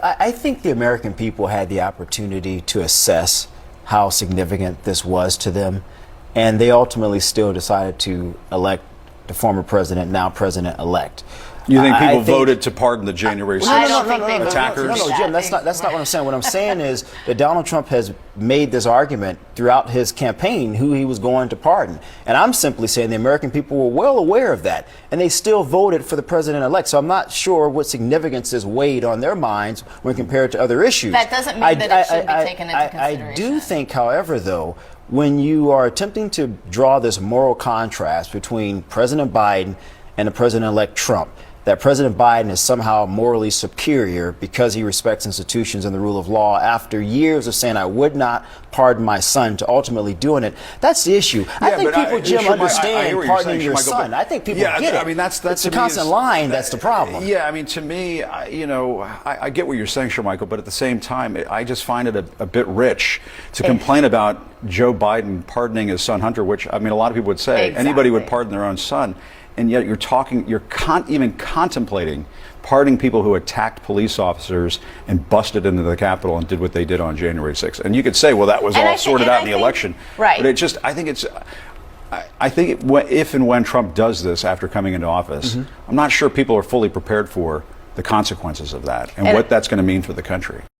I think the American people had the opportunity to assess how significant this was to them, and they ultimately still decided to elect the former president, now president-elect. You think people voted to pardon the January 6th attackers? No, Jim, that's not what I'm saying. What I'm saying is that Donald Trump has made this argument throughout his campaign who he was going to pardon. And I'm simply saying the American people were well aware of that, and they still voted for the president-elect. So I'm not sure what significance is weighed on their minds when compared to other issues. That doesn't mean that it should be taken into consideration. I do think, however, though, when you are attempting to draw this moral contrast between President Biden and the president-elect Trump, that President Biden is somehow morally superior because he respects institutions and the rule of law after years of saying, I would not pardon my son, to ultimately doing it. That's the issue. I think people, Jim, understand pardoning your son. I think people get it. I mean, that's the constant line that's the problem. Yeah, I mean, to me, I get what you're saying, Michael, but at the same time, I just find it a bit rich to complain about Joe Biden pardoning his son Hunter, which, I mean, a lot of people would say anybody would pardon their own son. And yet you're even contemplating pardoning people who attacked police officers and busted into the Capitol and did what they did on January 6th. And you could say, well, that was all sorted out in the election. Right. But I think if and when Trump does this after coming into office, I'm not sure people are fully prepared for the consequences of that and what that's going to mean for the country.